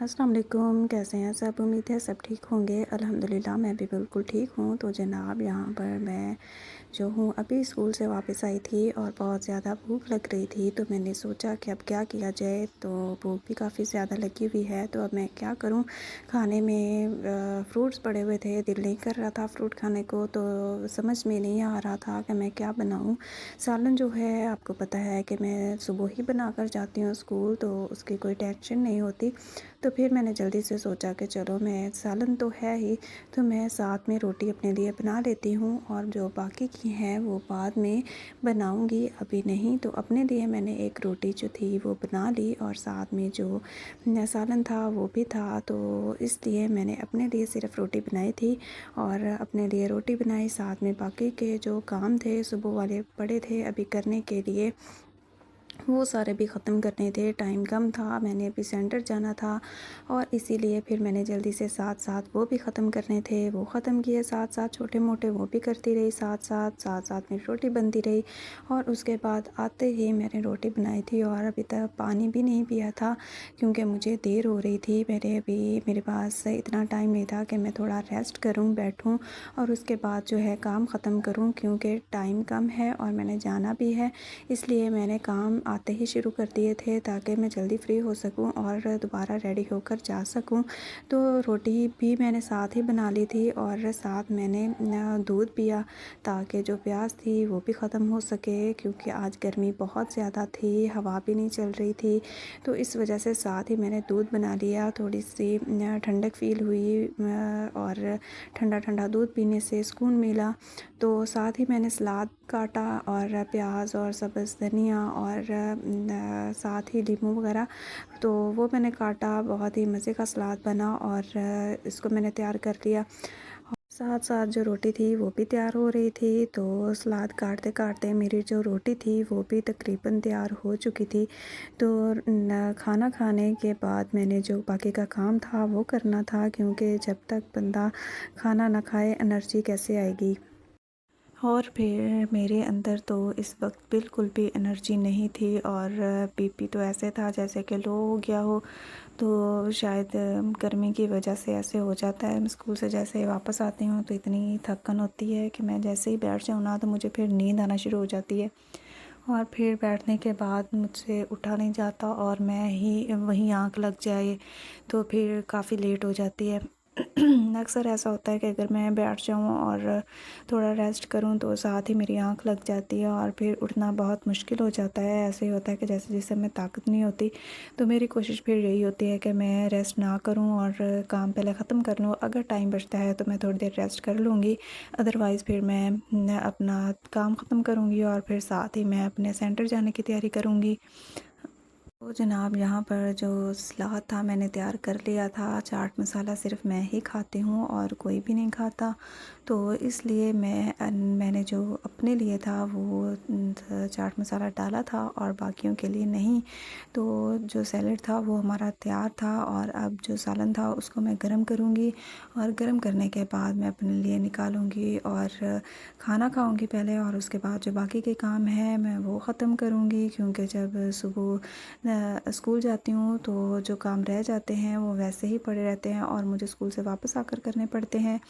अस्सलाम वालेकुम, कैसे हैं सब? उम्मीद है सब ठीक होंगे। अल्हम्दुलिल्लाह मैं भी बिल्कुल ठीक हूँ। तो जनाब यहाँ पर मैं जो हूँ अभी स्कूल से वापस आई थी और बहुत ज़्यादा भूख लग रही थी। तो मैंने सोचा कि अब क्या किया जाए, तो भूख भी काफ़ी ज़्यादा लगी हुई है। तो अब मैं क्या करूँ, खाने में फ्रूट्स पड़े हुए थे, दिल नहीं कर रहा था फ्रूट खाने को, तो समझ में नहीं आ रहा था कि मैं क्या बनाऊँ। सालन जो है आपको पता है कि मैं सुबह ही बना कर जाती हूँ स्कूल, तो उसकी कोई टेंशन नहीं होती। तो फिर मैंने जल्दी से सोचा कि चलो मैं सालन तो है ही, तो मैं साथ में रोटी अपने लिए बना लेती हूँ और जो बाकी की हैं वो बाद में बनाऊँगी, अभी नहीं। तो अपने लिए मैंने एक रोटी जो थी वो बना ली और साथ में जो सालन था वो भी था। तो इसलिए मैंने अपने लिए सिर्फ़ रोटी बनाई थी और अपने लिए रोटी बनाई, साथ में बाकी के जो काम थे सुबह वाले पड़े थे अभी करने के लिए, वो सारे भी ख़त्म करने थे। टाइम कम था, मैंने अभी सेंटर जाना था और इसीलिए फिर मैंने जल्दी से साथ-साथ वो भी ख़त्म करने थे, वो ख़त्म किए। साथ-साथ छोटे-मोटे वो भी करती रही, साथ-साथ मेरी रोटी बनती रही और उसके बाद आते ही मैंने रोटी बनाई थी और अभी तक पानी भी नहीं पिया था क्योंकि मुझे देर हो रही थी। मेरे पास इतना टाइम नहीं था कि मैं थोड़ा रेस्ट करूँ, बैठूँ और उसके बाद जो है काम ख़त्म करूँ, क्योंकि टाइम कम है और मैंने जाना भी है। इसलिए मैंने काम आते ही शुरू कर दिए थे ताकि मैं जल्दी फ्री हो सकूं और दोबारा रेडी होकर जा सकूं। तो रोटी भी मैंने साथ ही बना ली थी और साथ मैंने दूध पिया ताकि जो प्यास थी वो भी ख़त्म हो सके, क्योंकि आज गर्मी बहुत ज़्यादा थी, हवा भी नहीं चल रही थी। तो इस वजह से साथ ही मैंने दूध बना लिया। थोड़ी सी ठंडक फ़ील हुई और ठंडा ठंडा दूध पीने से सुकून मिला। तो साथ ही मैंने सलाद काटा और प्याज और सब्ज़ धनिया और साथ ही लीमू वगैरह, तो वो मैंने काटा। बहुत ही मज़े का सलाद बना और इसको मैंने तैयार कर लिया। साथ साथ जो रोटी थी वो भी तैयार हो रही थी, तो सलाद काटते काटते मेरी जो रोटी थी वो भी तकरीबन तैयार हो चुकी थी। तो खाना खाने के बाद मैंने जो बाकी का काम था वो करना था, क्योंकि जब तक बंदा खाना ना खाए एनर्जी कैसे आएगी। और फिर मेरे अंदर तो इस वक्त बिल्कुल भी एनर्जी नहीं थी और बीपी तो ऐसे था जैसे कि लो हो गया हो। तो शायद गर्मी की वजह से ऐसे हो जाता है। मैं स्कूल से जैसे वापस आती हूँ तो इतनी थकन होती है कि मैं जैसे ही बैठ जाऊँ ना तो मुझे फिर नींद आना शुरू हो जाती है और फिर बैठने के बाद मुझसे उठा नहीं जाता और मैं ही वहीं आँख लग जाए तो फिर काफ़ी लेट हो जाती है। अक्सर ऐसा होता है कि अगर मैं बैठ जाऊँ और थोड़ा रेस्ट करूँ तो साथ ही मेरी आँख लग जाती है और फिर उठना बहुत मुश्किल हो जाता है। ऐसे ही होता है कि जैसे जिसम में ताकत नहीं होती। तो मेरी कोशिश फिर यही होती है कि मैं रेस्ट ना करूँ और काम पहले ख़त्म कर लूँ। अगर टाइम बचता है तो मैं थोड़ी देर रेस्ट कर लूँगी, अदरवाइज़ फिर मैं अपना काम ख़त्म करूँगी और फिर साथ ही मैं अपने सेंटर जाने की तैयारी करूँगी। तो जनाब यहाँ पर जो सलाद था मैंने तैयार कर लिया था। चाट मसाला सिर्फ़ मैं ही खाती हूँ और कोई भी नहीं खाता, तो इसलिए मैंने जो अपने लिए था वो चाट मसाला डाला था और बाकियों के लिए नहीं। तो जो सैलेड था वो हमारा तैयार था और अब जो सालन था उसको मैं गरम करूँगी और गरम करने के बाद मैं अपने लिए निकालूँगी और खाना खाऊँगी पहले और उसके बाद जो बाकी के काम हैं मैं वो ख़त्म करूँगी, क्योंकि जब सुबह स्कूल जाती हूँ तो जो काम रह जाते हैं वो वैसे ही पड़े रहते हैं और मुझे स्कूल से वापस आकर करने पड़ते हैं।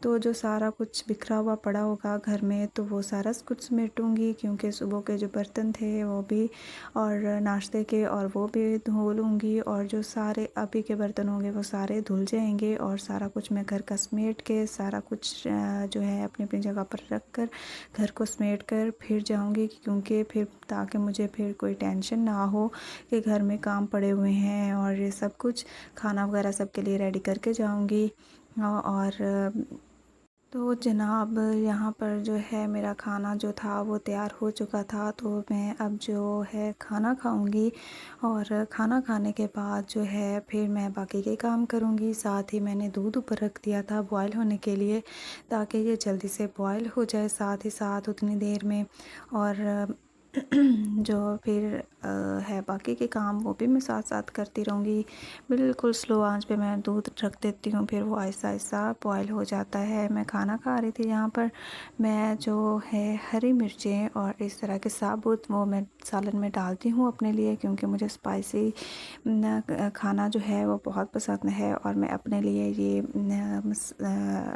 तो जो सारा कुछ बिखरा हुआ पड़ा होगा घर में तो वो सारा कुछ समेटूँगी, क्योंकि सुबह के जो बर्तन थे वो भी और नाश्ते के और वो भी धो लूँगी और जो सारे अभी के बर्तन होंगे वो सारे धुल जाएंगे और सारा कुछ मैं घर का समेट के सारा कुछ जो है अपनी अपनी जगह पर रख कर घर को समेट कर फिर जाऊँगी, क्योंकि फिर ताकि मुझे फिर कोई टेंशन ना हो कि घर में काम पड़े हुए हैं और ये सब कुछ खाना वगैरह सबके लिए रेडी करके जाऊँगी। और तो जनाब यहाँ पर जो है मेरा खाना जो था वो तैयार हो चुका था, तो मैं अब जो है खाना खाऊंगी और खाना खाने के बाद जो है फिर मैं बाकी के काम करूँगी। साथ ही मैंने दूध ऊपर रख दिया था बॉयल होने के लिए ताकि ये जल्दी से बॉयल हो जाए साथ ही साथ उतनी देर में। और जो फिर है बाकी के काम वो भी मैं साथ साथ करती रहूँगी। बिल्कुल स्लो आंच पे मैं दूध रख देती हूँ, फिर वो आहिस्ता आहिस्ता बॉयल हो जाता है। मैं खाना खा रही थी यहाँ पर, मैं जो है हरी मिर्चें और इस तरह के साबुत वो मैं सालन में डालती हूँ अपने लिए, क्योंकि मुझे स्पाइसी खाना जो है वो बहुत पसंद है। और मैं अपने लिए ये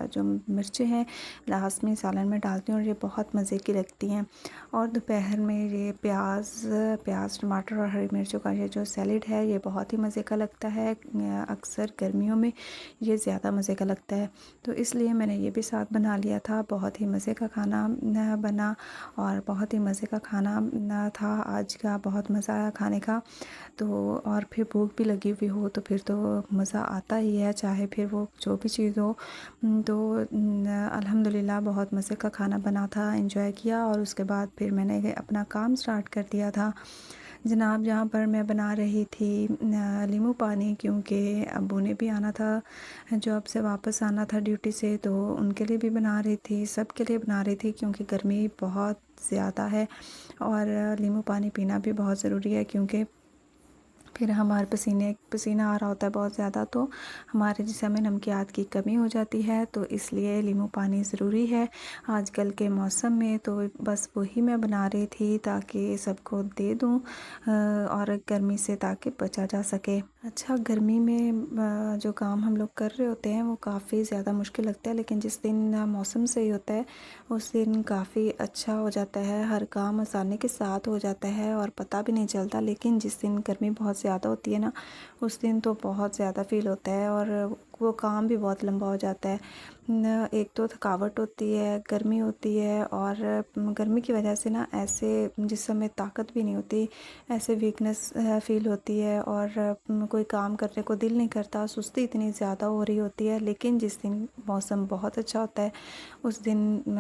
जो मिर्चें हैं लास्ट में सालन में डालती हूँ और ये बहुत मज़े की लगती हैं। और दोपहर में ये प्याज टमाटर और हरी मिर्चों का ये जो सैलेड है ये बहुत ही मज़े का लगता है। अक्सर गर्मियों में ये ज़्यादा मज़े का लगता है, तो इसलिए मैंने ये भी साथ बना लिया था। बहुत ही मज़े का खाना बना और बहुत ही मज़े का खाना था आज का, बहुत मज़ा आया खाने का। तो और फिर भूख भी लगी हुई हो तो फिर तो मज़ा आता ही है, चाहे फिर वो जो भी चीज़ हो। तो अल्हम्दुलिल्लाह बहुत मज़े का खाना बना था, एंजॉय किया और उसके बाद फिर मैंने अपना काम स्टार्ट कर दिया था। जनाब यहाँ पर मैं बना रही थी नींबू पानी, क्योंकि अब्बू ने भी आना था, जॉब से वापस आना था ड्यूटी से, तो उनके लिए भी बना रही थी, सब के लिए बना रही थी, क्योंकि गर्मी बहुत ज़्यादा है और नींबू पानी पीना भी बहुत ज़रूरी है, क्योंकि फिर हमारे पसीना आ रहा होता है बहुत ज़्यादा, तो हमारे जिस्म में नमकियात की कमी हो जाती है, तो इसलिए नींबू पानी ज़रूरी है आजकल के मौसम में। तो बस वही मैं बना रही थी ताकि सबको दे दूं और गर्मी से ताकि बचा जा सके। अच्छा, गर्मी में जो काम हम लोग कर रहे होते हैं वो काफ़ी ज़्यादा मुश्किल लगता है, लेकिन जिस दिन मौसम सही होता है उस दिन काफ़ी अच्छा हो जाता है, हर काम आसानी के साथ हो जाता है और पता भी नहीं चलता। लेकिन जिस दिन गर्मी बहुत ज़्यादा होती है ना, उस दिन तो बहुत ज़्यादा फ़ील होता है और वो काम भी बहुत लंबा हो जाता है। एक तो थकावट होती है, गर्मी होती है और गर्मी की वजह से ना ऐसे जिस्म में ताकत भी नहीं होती, ऐसे वीकनेस फ़ील होती है और कोई काम करने को दिल नहीं करता, सुस्ती इतनी ज़्यादा हो रही होती है। लेकिन जिस दिन मौसम बहुत अच्छा होता है उस दिन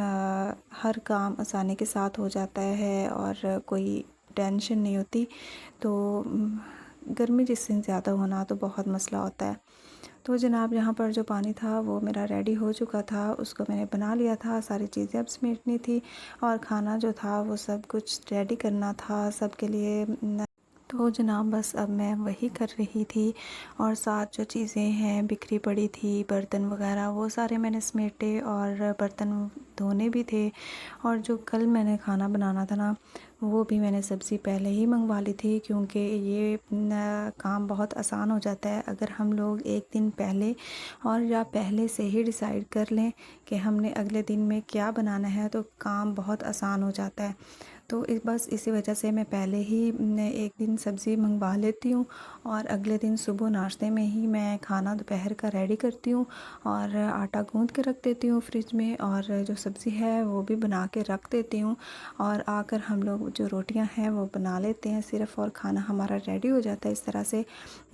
हर काम आसानी के साथ हो जाता है और कोई टेंशन नहीं होती। तो गर्मी जिस दिन ज़्यादा होना तो बहुत मसला होता है। तो जनाब यहाँ पर जो पानी था वो मेरा रेडी हो चुका था, उसको मैंने बना लिया था, सारी चीज़ें अब समेटनी थी और खाना जो था वो सब कुछ रेडी करना था सबके लिए। तो जनाब बस अब मैं वही कर रही थी और साथ जो चीज़ें हैं बिखरी पड़ी थी, बर्तन वगैरह वो सारे मैंने समेटे और बर्तन धोने भी थे। और जो कल मैंने खाना बनाना था ना, वो भी मैंने सब्ज़ी पहले ही मंगवा ली थी, क्योंकि ये काम बहुत आसान हो जाता है अगर हम लोग एक दिन पहले और या पहले से ही डिसाइड कर लें कि हमने अगले दिन में क्या बनाना है, तो काम बहुत आसान हो जाता है। तो बस इसी वजह से मैं पहले ही एक दिन सब्ज़ी मंगवा लेती हूँ और अगले दिन सुबह नाश्ते में ही मैं खाना दोपहर का रेडी करती हूँ और आटा गूँध के रख देती हूँ फ्रिज में, और जो सब्ज़ी है वो भी बना के रख देती हूँ। और आकर हम लोग जो रोटियां हैं वो बना लेते हैं सिर्फ़, और खाना हमारा रेडी हो जाता है इस तरह से।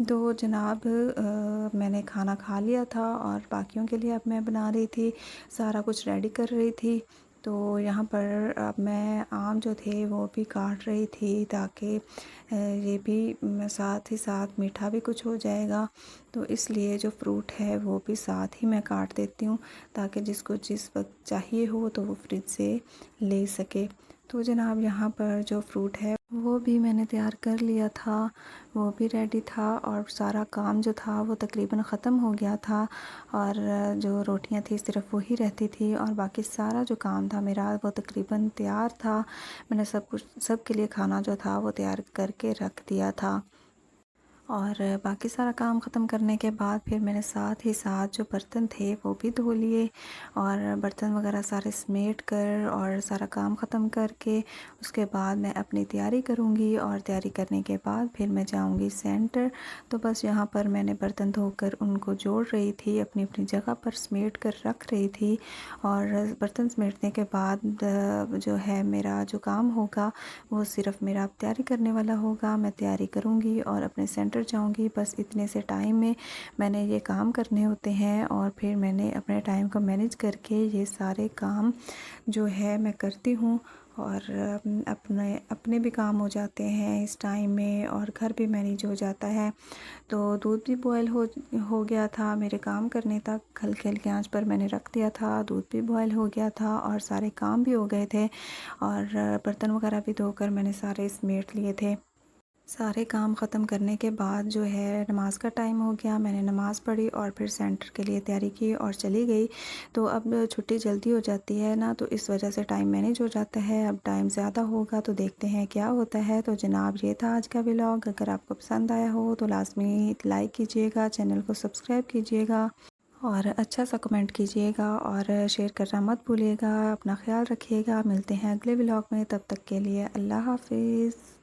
तो जनाब मैंने खाना खा लिया था और बाकियों के लिए अब मैं बना रही थी, सारा कुछ रेडी कर रही थी। तो यहाँ पर अब मैं आम जो थे वो भी काट रही थी, ताकि ये भी साथ ही साथ मीठा भी कुछ हो जाएगा। तो इसलिए जो फ्रूट है वो भी साथ ही मैं काट देती हूँ, ताकि जिसको जिस वक्त चाहिए हो तो वो फ्रिज से ले सके। तो जनाब यहाँ पर जो फ्रूट है वो भी मैंने तैयार कर लिया था, वो भी रेडी था और सारा काम जो था वो तकरीबन ख़त्म हो गया था। और जो रोटियां थी सिर्फ़ वही रहती थी और बाकी सारा जो काम था मेरा वो तकरीबन तैयार था। मैंने सब कुछ सब के लिए खाना जो था वो तैयार करके रख दिया था। और बाकी सारा काम ख़त्म करने के बाद फिर मैंने साथ ही साथ जो बर्तन थे वो भी धो लिए और बर्तन वगैरह सारे समेट कर और सारा काम ख़त्म करके उसके बाद मैं अपनी तैयारी करूँगी, और तैयारी करने के बाद फिर मैं जाऊँगी सेंटर। तो बस यहाँ पर मैंने बर्तन धोकर उनको जोड़ रही थी, अपनी अपनी जगह पर समेट कर रख रही थी। और बर्तन समेटने के बाद जो है मेरा जो काम होगा वो सिर्फ़ मेरा अब तैयारी करने वाला होगा। मैं तैयारी करूँगी और अपने सेंटर जाऊँगी, बस इतने से टाइम में मैंने ये काम करने होते हैं और फिर मैंने अपने टाइम को मैनेज करके ये सारे काम जो है मैं करती हूँ। और अपने अपने भी काम हो जाते हैं इस टाइम में और घर भी मैनेज हो जाता है। तो दूध भी बॉयल हो गया था मेरे काम करने तक, हल्के हल्के आंच पर मैंने रख दिया था। दूध भी बॉयल हो गया था और सारे काम भी हो गए थे और बर्तन वगैरह भी धोकर मैंने सारे समेट लिए थे। सारे काम ख़त्म करने के बाद जो है नमाज़ का टाइम हो गया। मैंने नमाज़ पढ़ी और फिर सेंटर के लिए तैयारी की और चली गई। तो अब छुट्टी जल्दी हो जाती है ना, तो इस वजह से टाइम मैनेज हो जाता है। अब टाइम ज़्यादा होगा तो देखते हैं क्या होता है। तो जनाब ये था आज का व्लॉग। अगर आपको पसंद आया हो तो लाज़मी लाइक कीजिएगा, चैनल को सब्सक्राइब कीजिएगा और अच्छा सा कमेंट कीजिएगा और शेयर करना मत भूलिएगा। अपना ख्याल रखिएगा। मिलते हैं अगले व्लॉग में, तब तक के लिए अल्लाह हाफ़िज़।